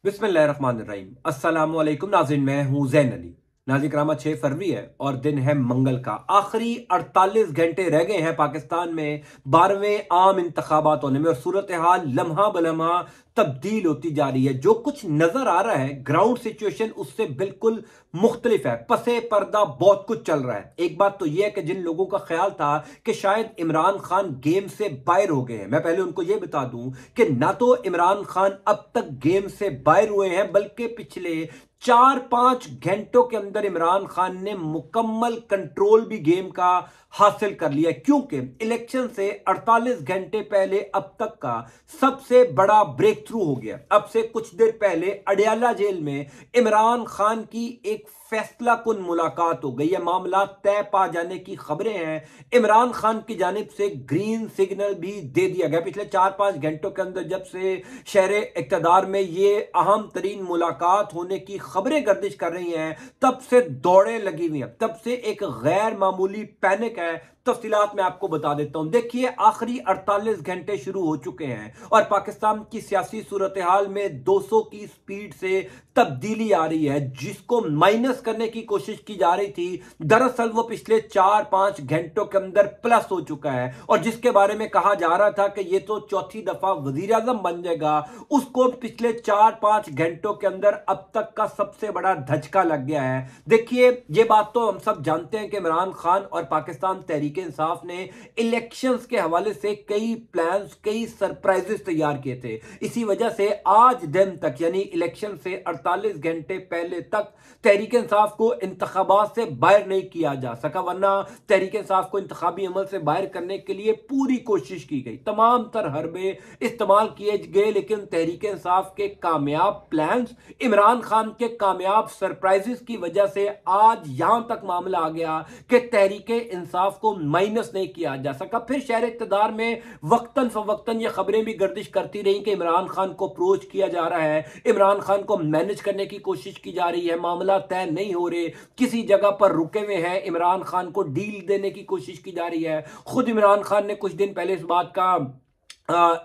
बिस्मिल्लाहिर्रहमानिर्रहीम। अस्सलाम वालेकुम नाज़रीन, मैं हूं जैन अली। नाज़रीन करामा, 6 फरवरी है और दिन है मंगल का। आखिरी 48 घंटे रह गए हैं पाकिस्तान में 12वें आम इंतखाबात होने में और सूरत हाल लम्हा बलम्हा तब्दील होती जा रही है। जो कुछ नजर आ रहा है ग्राउंड सिचुएशन उससे बिल्कुल मुख्तलिफ है। पसे पर्दा बहुत कुछ चल रहा है। एक बात तो यह है कि जिन लोगों का ख्याल था कि शायद इमरान खान गेम से बाहर हो गए हैं, मैं पहले उनको यह बता दूं कि ना तो इमरान खान अब तक गेम से बाहर हुए हैं, बल्कि पिछले 4-5 घंटों के अंदर इमरान खान ने मुकम्मल कंट्रोल भी गेम का हासिल कर लिया, क्योंकि इलेक्शन से 48 घंटे पहले अब तक का सबसे बड़ा ब्रेक थ्रू हो गया। अब से कुछ देर पहले अडयाला जेल में इमरान खान की एक फैसला कुन मुलाकात हो गई है। मामला तय पा जाने की खबरें हैं। इमरान खान की जानिब से ग्रीन सिग्नल भी दे दिया गया। पिछले 4-5 घंटों के अंदर जब से शहर इक्तदार में ये अहम तरीन मुलाकात होने की खबरें गर्दिश कर रही हैं, तब से दौड़ें लगी हुई हैं, तब से एक गैर मामूली पैनिक है। तफसीलात मैं आपको बता देता हूं। देखिए, आखिरी 48 घंटे शुरू हो चुके हैं और पाकिस्तान की सियासी सूरत हाल में 200 की स्पीड से तब्दीली आ रही है, जिसको माइनस करने की कोशिश की जा रही थी। दरअसल वो पिछले 4-5 घंटों के अंदर प्लस हो चुका है और जिसके बारे में कहा जा रहा था कि ये तो चौथी दफा वजीर आजम बन जाएगा, उसको पिछले 4-5 घंटों के अंदर अब तक का सबसे बड़ा धचका लग गया है। देखिए, ये बात तो हम सब जानते हैं कि इमरान खान और पाकिस्तान तहरीक इंसाफ ने इलेक्शंस के हवाले से कई प्लान्स, कई सरप्राइजेस तैयार किए थे। इसी वजह से आज दिन तक, यानी इलेक्शन से 48 घंटे पहले तक, तहरीक इंसाफ को इंतखाबात से बाहर नहीं किया जा सका, वरना तहरीक इंसाफ को इंतखाबी अमल से बाहर करने के लिए पूरी कोशिश की गई, तमाम तर हरबे इस्तेमाल किए गए, लेकिन तहरीक इंसाफ के कामयाब प्लान्स, इमरान खान के कामयाब सरप्राइजेस की वजह से आज यहां तक मामला आ गया कि तहरीक इंसाफ को माइनस नहीं किया जा सका। फिर शहर इक़्तिदार में वक्तन फवक्तन ये खबरें भी गर्दिश करती रही कि इमरान खान को अप्रोच किया जा रहा है, इमरान खान को मैनेज करने की कोशिश की जा रही है, मामला तय नहीं हो रहे, किसी जगह पर रुके हुए हैं, इमरान खान को डील देने की कोशिश की जा रही है। खुद इमरान खान ने कुछ दिन पहले इस बात का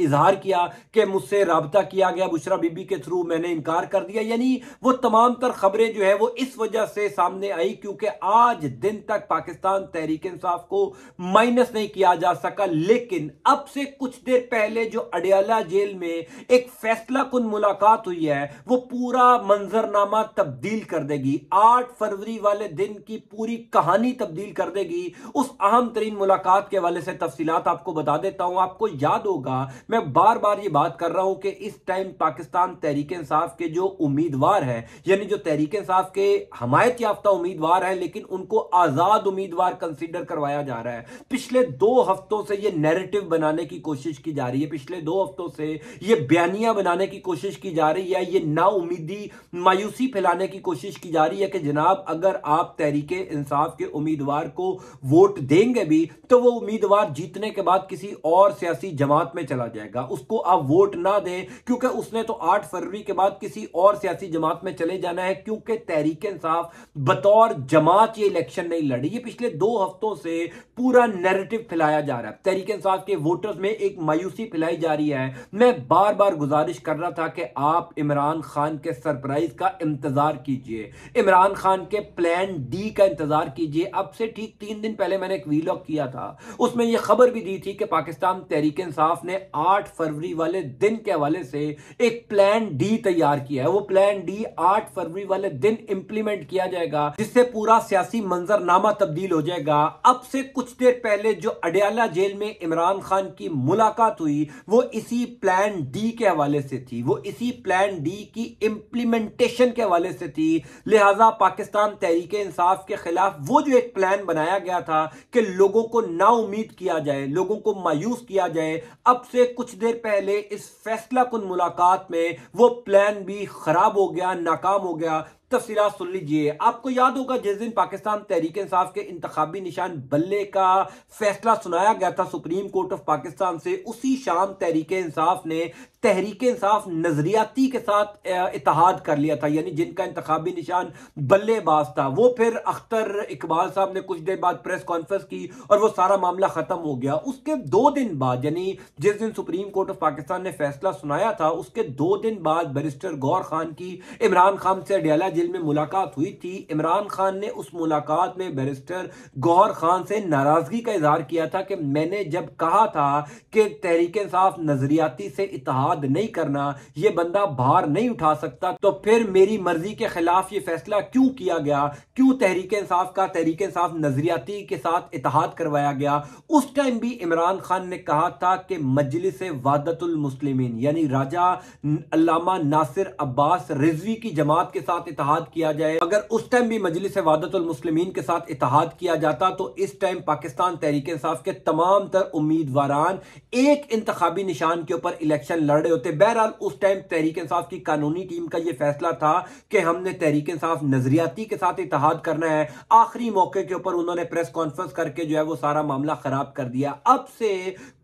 इजहार किया कि मुझसे राब्ता किया गया बुशरा बीबी के थ्रू, मैंने इनकार कर दिया। यानी वो तमाम तर खबरें जो है वो इस वजह से सामने आई क्योंकि आज दिन तक पाकिस्तान तहरीक इंसाफ को माइनस नहीं किया जा सका। लेकिन अब से कुछ देर पहले जो अडयाला जेल में एक फैसला कुन मुलाकात हुई है, वो पूरा मंजरनामा तब्दील कर देगी। 8 फरवरी वाले दिन की पूरी कहानी तब्दील कर देगी। उस अहम तरीन मुलाकात के हवाले से तफसीलात आपको बता देता हूं। आपको याद होगा, मैं बार बार ये बात कर रहा हूं कि इस टाइम पाकिस्तान तहरीक इंसाफ के जो उम्मीदवार हैं, यानी जो तहरीक इंसाफ के हमायत याफ्ता उम्मीदवार हैं, लेकिन उनको आजाद उम्मीदवार कंसीडर करवाया जा रहा है। पिछले 2 हफ्तों से ये नैरेटिव बनाने की कोशिश की जा रही है, पिछले 2 हफ्तों से ये बयानियां बनाने की कोशिश की जा रही है, ये नाउमीदी, मायूसी फैलाने की कोशिश की जा रही है कि जनाब, अगर आप तहरीक इंसाफ के उम्मीदवार को वोट देंगे भी तो वो उम्मीदवार जीतने के बाद किसी और सियासी जमात में चला जाएगा, उसको आप वोट ना दें क्योंकि उसने तो 8 फरवरी के बाद किसी और सियासी जमात में चले जाना है, क्योंकि तहरीक इंसाफ बतौर जमात ये इलेक्शन नहीं लड़ी। ये पिछले 2 हफ्तों से पूरा नैरेटिव फैलाया जा रहा है, तहरीक इंसाफ के वोटर्स में एक मायूसी फैलाई जा रही है। मैं बार बार गुजारिश कर रहा था कि आप इमरान खान के सरप्राइज का इंतजार कीजिए, इमरान खान के प्लान डी का इंतजार कीजिए। अब से ठीक 3 दिन पहले मैंने एक वीलॉग किया था, उसमें यह खबर भी दी थी कि पाकिस्तान तहरीक इंसाफ ने 8 फरवरी वाले दिन के हवाले से एक प्लान डी तैयार किया है। वो प्लान डी 8 फरवरी वाले दिन इंप्लीमेंट किया जाएगा, जिससे पूरा सियासी मंजरनामा तब्दील हो जाएगा। अब से कुछ देर पहले जो अडयाला जेल में इमरान खान की मुलाकात हुई, वो इसी प्लान डी के हवाले से थी, वो इसी प्लान डी की इंप्लीमेंटेशन के हवाले से थी। लिहाजा पाकिस्तान तहरीक इंसाफ के खिलाफ वो जो एक प्लान बनाया गया था कि लोगों को ना उम्मीद किया जाए, लोगों को मायूस किया जाए, अब से कुछ देर पहले इस फैसला कुन मुलाकात में वो प्लान भी खराब हो गया, नाकाम हो गया। तफसीलात सुन लीजिए। आपको याद होगा जिस दिन पाकिस्तान तहरीक इंसाफ के इंतखाबी निशान बल्ले का फैसला सुनाया गया था सुप्रीम कोर्ट ऑफ पाकिस्तान से, उसी शाम तहरीक इंसाफ ने तहरीक इंसाफ नजरियाती के साथ इत्तेहाद कर लिया था, यानी जिनका इंतखाबी निशान बल्लेबाज था। वो फिर अख्तर इकबाल साहब ने कुछ देर बाद प्रेस कॉन्फ्रेंस की और वो सारा मामला खत्म हो गया। उसके 2 दिन बाद, यानी जिस दिन सुप्रीम कोर्ट ऑफ पाकिस्तान ने फैसला सुनाया था, उसके 2 दिन बाद बैरिस्टर गौहर खान की इमरान खान से अडयाला जेल में मुलाकात हुई थी। इमरान खान ने उस मुलाकात में बैरिस्टर गौहर खान से नाराजगी का इजहार किया था कि मैंने जब कहा था कि तहरीक इंसाफ नजरियाती से इत्तेहाद नहीं करना, यह बंदा भार नहीं उठा सकता, तो फिर मेरी मर्जी के खिलाफ यह फैसला क्यों किया गया, क्यों तहरीक इंसाफ नजरियाती के साथ इत्तेहाद करवाया गया। उस टाइम भी इमरान खान ने कहा था कि मजलिस वहदतुल मुस्लिमीन यानी राजा अल्लामा नासिर अब्बास रिजवी की जमात के साथ इत्तेहाद किया जाए। अगर उस टाइम भी मजलिस वहदतुल मुस्लिमीन के साथ इत्तेहाद किया जाता तो इस टाइम पाकिस्तान तहरीक इंसाफ के तमाम तर उम्मीदवारान एक इंतखाबी निशान के ऊपर इलेक्शन लड़ रहे होते। बहरहाल उस टाइम तहरीक इंसाफ की कानूनी टीम का यह फैसला था कि हमने तहरीक इंसाफ नजरियाती के साथ इत्तेहाद करना है। आखिरी मौके के ऊपर उन्होंने प्रेस कॉन्फ्रेंस करके जो है वो सारा मामला खराब कर दिया। अब से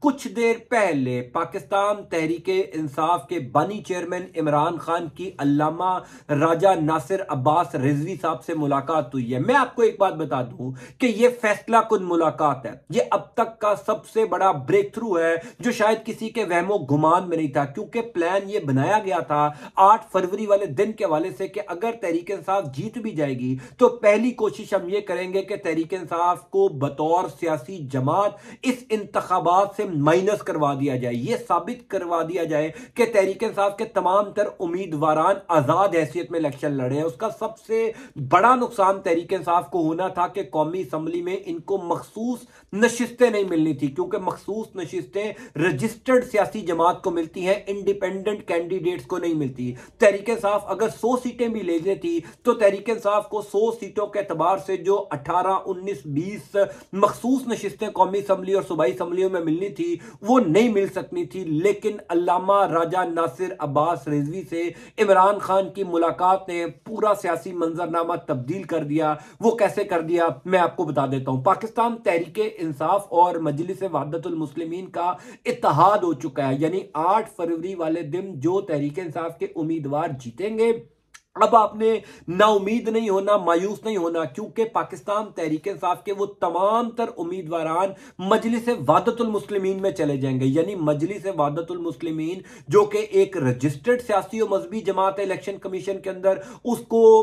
कुछ देर पहले पाकिस्तान तहरीक इंसाफ के बानी चेयरमैन इमरान खान की अल्लामा राजा नासिर अब्बास रिजवी साहब से मुलाकात हुई है। मैं आपको एक बात बता दूं कि यह फैसला कुन मुलाकात है, यह अब तक का सबसे बड़ा ब्रेक थ्रू है जो शायद किसी के वहमो गुमान में नहीं था, क्योंकि प्लान यह बनाया गया था 8 फरवरी वाले दिन के हवाले से कि अगर तहरीक इंसाफ जीत भी जाएगी तो पहली कोशिश हम यह करेंगे कि तहरीक इंसाफ को बतौर सियासी जमात इस इंतखाबात से माइनस करवा दिया जाए, यह साबित करवा दिया जाए कि तहरीक इंसाफ के तमाम तर उम्मीदवारान आजाद हैसियत में इलेक्शन लड़े हैं। उसका सबसे बड़ा नुकसान तहरीक इंसाफ को होना था कि कौमी असम्बली में इनको मखसूस नशिस्तें नहीं मिलनी थी, क्योंकि मखसूस नशिस्तें रजिस्टर्ड सियासी जमात को मिलती हैं, इंडिपेंडेंट कैंडिडेट्स को नहीं मिलती। तहरीक इंसाफ अगर 100 सीटें भी ले लेती तो तहरीक इंसाफ को 100 सीटों के एतबार से जो 18, 19, 20 मखसूस नशिस्तें कौमी असम्बली और सूबाई असम्बलियों में मिलनी थी वो नहीं मिल सकनी थी। लेकिन अल्लामा राजा नासिर अब्बास रिजवी से इमरान खान की मुलाकात ने पूरा सियासी मंजरनामा तब्दील कर दिया। वो कैसे कर दिया मैं आपको बता देता हूं। पाकिस्तान तहरीक इंसाफ और मजलिस वहदतुल मुस्लिमीन का इत्तेहाद हो चुका है, यानी 8 फरवरी वाले दिन जो तहरीक इंसाफ के उम्मीदवार जीतेंगे, अब आपने नाउमीद नहीं होना, मायूस नहीं होना, क्योंकि पाकिस्तान तहरीक इंसाफ के वो तमाम तर उम्मीदवारान मजलिस वहदतुल मुस्लिमीन में चले जाएंगे। यानी मजलिस वहदतुल मुस्लिमीन जो कि एक रजिस्टर्ड सियासी और मजहबी जमात है इलेक्शन कमीशन के अंदर, उसको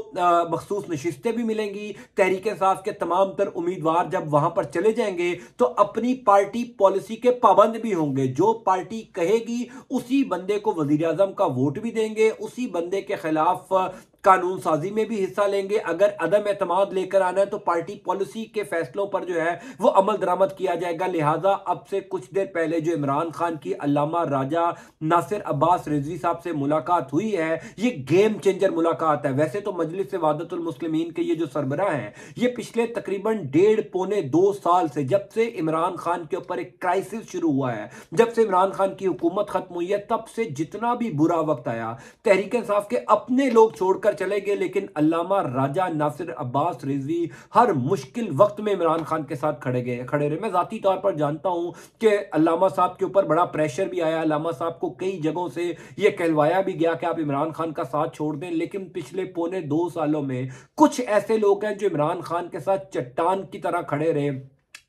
मखसूस नशिस्तें भी मिलेंगी। तहरीक इंसाफ के तमाम तर उम्मीदवार जब वहां पर चले जाएंगे तो अपनी पार्टी पॉलिसी के पाबंद भी होंगे। जो पार्टी कहेगी उसी बंदे को वजीर आजम का वोट भी देंगे, उसी बंदे के खिलाफ कानून साजी में भी हिस्सा लेंगे। अगर अदम एतमाद लेकर आना है तो पार्टी पॉलिसी के फैसलों पर जो है वो अमल दरामद किया जाएगा। लिहाजा अब से कुछ देर पहले जो इमरान खान की अल्लामा राजा नासिर अब्बास रिजवी साहब से मुलाकात हुई है, ये गेम चेंजर मुलाकात है। वैसे तो मजलिस वहदतुल मुस्लिमीन के ये जो सरबराह हैं, ये पिछले तकरीबन 1.5-2 साल से, जब से इमरान खान के ऊपर एक क्राइसिस शुरू हुआ है, जब से इमरान खान की हुकूमत खत्म हुई है, तब से जितना भी बुरा वक्त आया तहरीक इंसाफ के अपने लोग छोड़कर चले गए, लेकिन अल्लामा राजा नासिर अब्बास रिजवी हर मुश्किल वक्त में इमरान खान के साथ खड़े रहे। मैं जाती तौर पर जानता हूं कि अल्लामा साहब के ऊपर बड़ा प्रेशर भी आया, अल्लामा साहब को कई जगहों से यह कहलवाया भी गया कि आप इमरान खान का साथ छोड़ दें, लेकिन पिछले 1.25 सालों में कुछ ऐसे लोग हैं जो इमरान खान के साथ चट्टान की तरह खड़े रहे।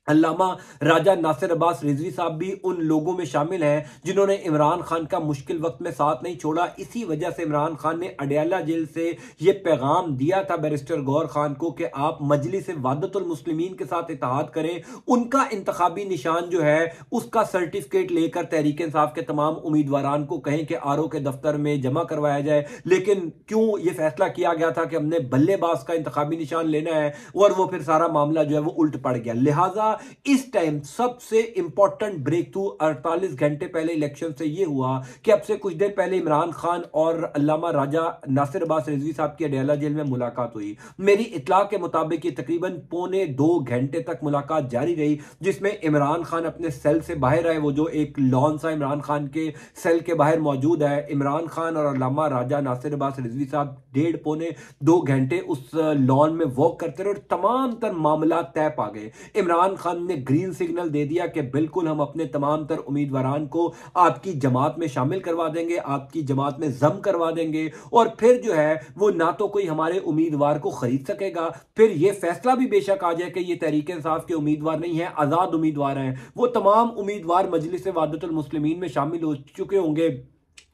अल्लामा राजा नासिर अब्बास रिजवी साहब भी उन लोगों में शामिल हैं जिन्होंने इमरान खान का मुश्किल वक्त में साथ नहीं छोड़ा। इसी वजह से इमरान खान ने अडयाला जेल से यह पैगाम दिया था बैरिस्टर गौहर खान को कि आप मजलिस वहदतुल मुस्लिमीन के साथ इत्तेहाद करें, उनका इंतखाबी निशान जो है उसका सर्टिफिकेट लेकर तहरीक इंसाफ के तमाम उम्मीदवारान को कहें कि आरओ के दफ्तर में जमा करवाया जाए। लेकिन क्यों यह फैसला किया गया था कि हमने बल्लेबाज का इंतखाबी निशान लेना है, और वो फिर सारा मामला जो है वो उल्ट पड़ गया। लिहाजा इस टाइम सबसे इंपॉर्टेंट ब्रेक थ्रू 48 घंटे पहले इलेक्शन से यह हुआ कि अब से कुछ देर पहले इमरान खान और अल्लामा राजा नासिर अब्बास रिजवी साहब की अडयाला जेल में मुलाकात हुई। मेरी इत्तला के मुताबिक ये तकरीबन पौने 2 घंटे तक मुलाकात जारी रही, जिसमें इमरान खान अपने सेल से बाहर आए। वो जो एक लॉन सा इमरान खान के सेल के बाहर मौजूद है, इमरान खान और अल्लामा राजा नासिर अब्बास रिजवी साहब 1.5 पौने 2 घंटे उस लॉन में वॉक करते रहे और तमाम तर मामला तय पा गए। इमरान खान ने ग्रीन सिग्नल दे दिया कि बिल्कुल हम अपने तमाम तर उम्मीदवारान को आपकी जमात में शामिल करवा देंगे, आपकी जमात में जम करवा देंगे, और फिर जो है वो ना तो कोई हमारे उम्मीदवार को खरीद सकेगा, फिर ये फैसला भी बेशक आ जाए कि ये तहरीक इंसाफ के उम्मीदवार नहीं है, आजाद उम्मीदवार हैं। वो तमाम उम्मीदवार मजलिस वहदतुल मुस्लिमीन में शामिल हो चुके होंगे,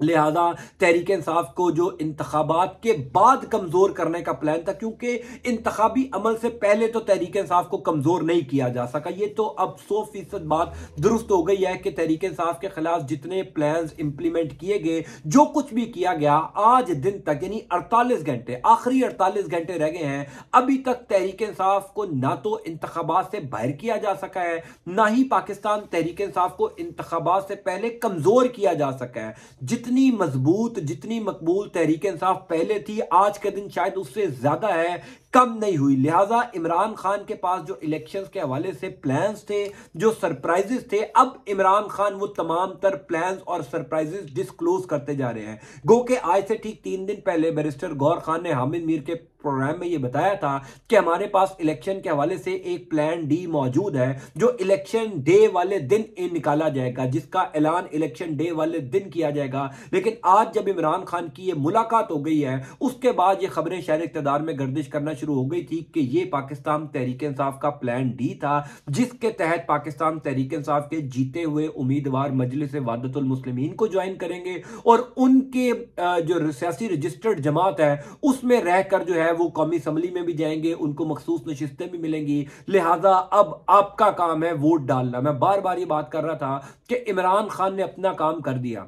लिहाजा तहरीक इंसाफ को जो इंतखाबात के बाद कमजोर करने का प्लान था, क्योंकि इंतखाबी अमल से पहले तो तहरीक इंसाफ को कमजोर नहीं किया जा सका। ये तो अब 100% बात दुरुस्त हो गई है कि तहरीक इंसाफ के खिलाफ जितने प्लान्स इंप्लीमेंट किए गए, जो कुछ भी किया गया आज दिन तक, यानी 48 घंटे, आखिरी 48 घंटे रह गए हैं, अभी तक तहरीक इंसाफ को ना तो इंतखाबात से बाहर किया जा सका है, ना ही पाकिस्तान तहरीक इंसाफ को इंतखाबात से पहले कमजोर किया जा सका है। जितनी मजबूत, जितनी मकबूल तहरीक इंसाफ पहले थी, आज के दिन शायद उससे ज्यादा है, कम नहीं हुई। लिहाजा इमरान खान के पास जो इलेक्शंस के हवाले से प्लान्स थे, जो सरप्राइजेस थे, अब इमरान खान वो तमाम तर प्लान्स और सरप्राइजेस डिस्क्लोज करते जा रहे हैं। गो के आज से ठीक 3 दिन पहले बैरिस्टर गौर खान ने हामिद मीर के प्रोग्राम में ये बताया था कि हमारे पास इलेक्शन के हवाले से एक प्लान डी मौजूद है, जो इलेक्शन डे वाले दिन निकाला जाएगा, जिसका ऐलान इलेक्शन डे वाले दिन किया जाएगा। लेकिन आज जब इमरान खान की ये मुलाकात हो गई है, उसके बाद ये खबरें शहर इक़्तिदार में गर्दिश करना शुरू हो गई थी कि ये पाकिस्तान तहरीक इंसाफ का प्लान डी था, जिसके तहत पाकिस्तान तहरीक इंसाफ के जीते हुए उम्मीदवार मजलिस वहदतुल मुस्लिमीन को ज्वाइन करेंगे और उनके जो सियासी रजिस्टर्ड जमात है उसमें रहकर जो है वो कौमी असम्बली में भी जाएंगे, उनको मखसूस नशिस्तें भी मिलेंगी। लिहाजा अब आपका काम है वोट डालना। मैं बार बार ये बात कर रहा था कि इमरान खान ने अपना काम कर दिया,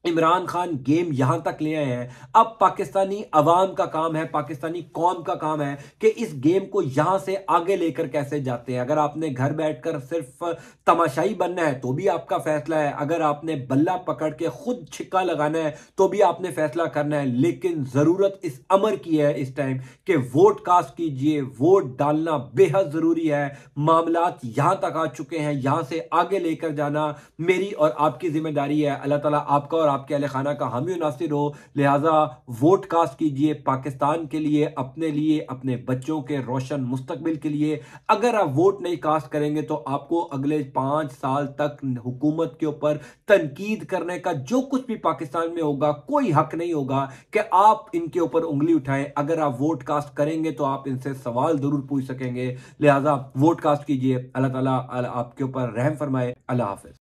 इमरान खान गेम यहां तक ले आए हैं। अब पाकिस्तानी अवाम का काम है, पाकिस्तानी कौम का काम है कि इस गेम को यहां से आगे लेकर कैसे जाते हैं। अगर आपने घर बैठकर सिर्फ तमाशाई बनना है तो भी आपका फैसला है, अगर आपने बल्ला पकड़ के खुद छिक्का लगाना है तो भी आपने फैसला करना है। लेकिन जरूरत इस अमर की है इस टाइम कि वोट कास्ट कीजिए, वोट डालना बेहद जरूरी है। मामलात यहां तक आ चुके हैं, यहां से आगे लेकर जाना मेरी और आपकी जिम्मेदारी है। अल्लाह ताला आपका और आपके अहले खाना का हामी नासिर हो। लिहाजा वोट कास्ट कीजिए पाकिस्तान के लिए, अपने लिए, अपने बच्चों के रोशन मुस्तकबिल के लिए। अगर आप वोट नहीं कास्ट करेंगे तो आपको अगले 5 साल तक हुकूमत के ऊपर तनकीद करने का जो कुछ भी पाकिस्तान में होगा कोई हक नहीं होगा कि आप इनके ऊपर उंगली उठाएं। अगर आप वोट कास्ट करेंगे तो आप इनसे सवाल जरूर पूछ सकेंगे। लिहाजा वोट कास्ट कीजिए। अल्लाह ताला आपके ऊपर रहम फरमाए। अल्लाह हाफिज।